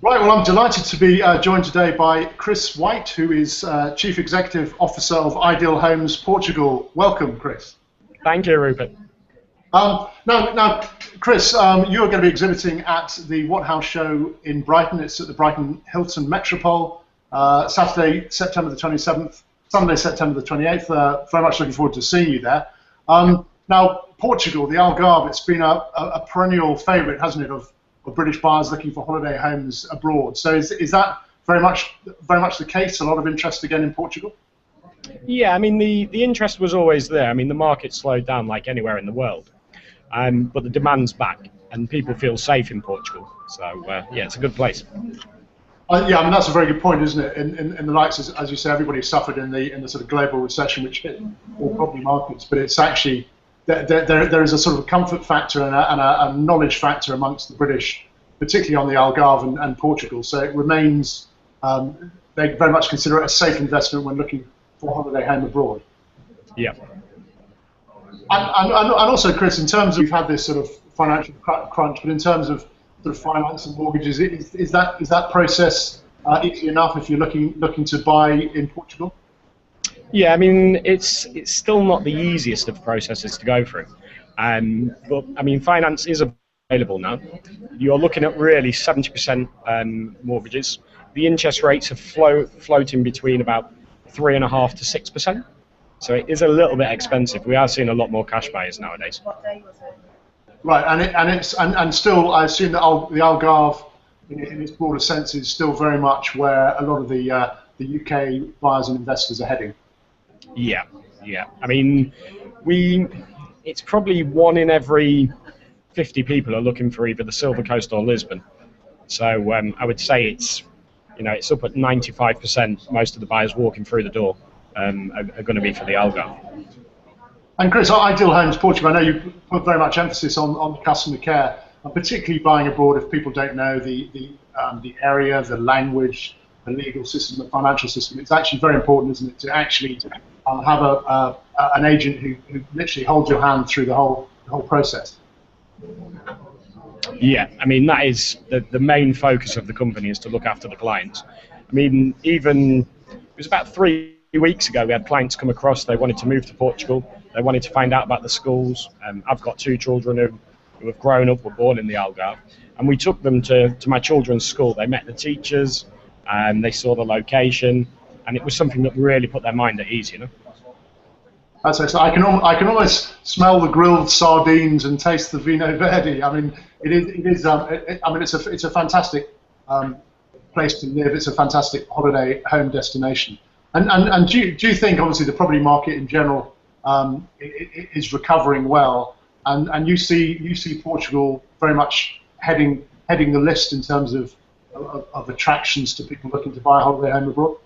Right, well, I'm delighted to be joined today by Chris White, who is Chief Executive Officer of Ideal Homes Portugal. Welcome, Chris. Thank you, Rupert. Now, Chris, you are going to be exhibiting at the WhatHouse show in Brighton. It's at the Brighton Hilton Metropole, Saturday, September the 27th, Sunday, September the 28th. Very much looking forward to seeing you there. Now, Portugal, the Algarve, it's been a perennial favourite, hasn't it, of British buyers looking for holiday homes abroad. So is that very much the case? A lot of interest again in Portugal? Yeah, I mean, the interest was always there. I mean, the market slowed down like anywhere in the world, but the demand's back, and people feel safe in Portugal. So yeah, it's a good place. Yeah, I mean that's a very good point, isn't it? In the likes, as you say, everybody suffered in the sort of global recession, which hit all property markets. But it's actually there is a sort of comfort factor and a knowledge factor amongst the British, particularly on the Algarve and Portugal. So it remains, they very much consider it a safe investment when looking for a holiday home abroad. Yeah. And also, Chris, in terms of, you've had this sort of financial crunch, but in terms of sort of finance and mortgages, is that process easy enough if you're looking to buy in Portugal? Yeah, I mean, it's still not the easiest of processes to go through, but I mean, finance is available now. You're looking at really 70% mortgages. The interest rates are floating between about 3.5% to 6%, so it is a little bit expensive. We are seeing a lot more cash buyers nowadays. Right, and still, I assume that the Algarve, in its broader sense, is still very much where a lot of the UK buyers and investors are heading. Yeah. I mean, it's probably 1 in every 50 people are looking for either the Silver Coast or Lisbon. So I would say it's up at 95%. Most of the buyers walking through the door are going to be for the Algarve. And Chris, Ideal Homes Portugal, I know you put very much emphasis on customer care, and particularly buying abroad. If people don't know the area, the language, the legal system, the financial system, it's actually very important, isn't it, to actually have an agent who literally holds your hand through the whole process. Yeah, I mean, that is the main focus of the company, is to look after the clients. I mean, it was about 3 weeks ago, we had clients come across. They wanted to move to Portugal. They wanted to find out about the schools. I've got 2 children who have grown up, were born in the Algarve, and we took them to my children's school. They met the teachers, and they saw the location, and it was something that really put their mind at ease, That's excellent. I can almost smell the grilled sardines and taste the vino verde. I mean, it's a fantastic place to live. It's a fantastic holiday home destination. And do you think, obviously, the property market in general is recovering well, and you see Portugal very much heading the list in terms of attractions to people looking to buy a holiday home abroad?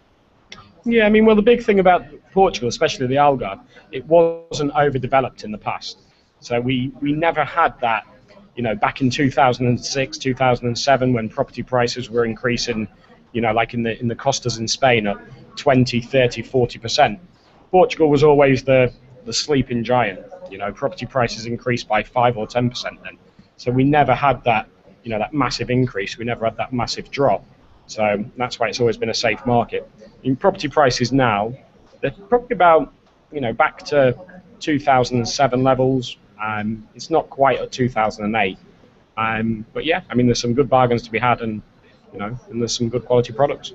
Yeah, I mean, well, the big thing about Portugal, especially the Algarve, it wasn't overdeveloped in the past. So we never had that, back in 2006, 2007, when property prices were increasing, like in the Costas in Spain at 20, 30, 40%. Portugal was always the sleeping giant. Property prices increased by 5 or 10% then. So we never had that, that massive increase. We never had that massive drop. So that's why it's always been a safe market. In property prices now, they're probably about, back to 2007 levels. It's not quite at 2008. But yeah, I mean, there's some good bargains to be had, and there's some good quality products.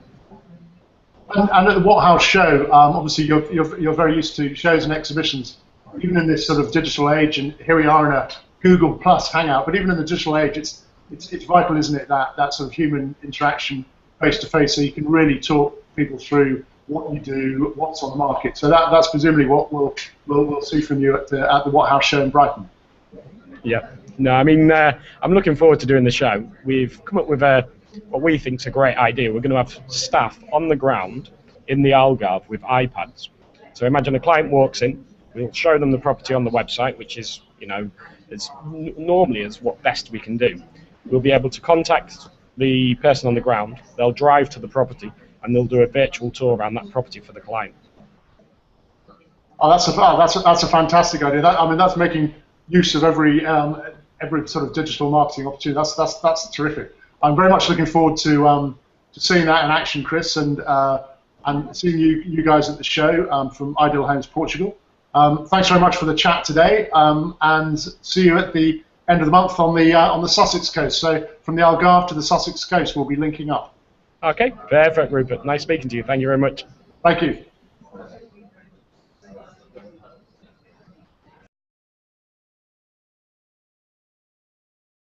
And at the WhatHouse show, obviously you're very used to shows and exhibitions, even in this sort of digital age. And here we are in a Google Plus hangout. But even in the digital age, it's vital, isn't it, that sort of human interaction face to face, so you can really talk people through what you do, what's on the market. So that's presumably what we'll see from you at the WhatHouse show in Brighton. Yeah. No, I mean, I'm looking forward to doing the show. We've come up with what we think is a great idea. We're going to have staff on the ground in the Algarve with iPads. So imagine a client walks in, we'll show them the property on the website, which is, normally is what best we can do. We'll be able to contact the person on the ground. They'll drive to the property, and they'll do a virtual tour around that property for the client. Oh, that's a fantastic idea. That's making use of every sort of digital marketing opportunity. That's terrific. I'm very much looking forward to seeing that in action, Chris, and seeing you guys at the show from Ideal Homes Portugal. Thanks very much for the chat today, and see you at the end of the month on the Sussex coast. So from the Algarve to the Sussex coast, we'll be linking up. Okay, perfect, Rupert. Nice speaking to you. Thank you very much. Thank you.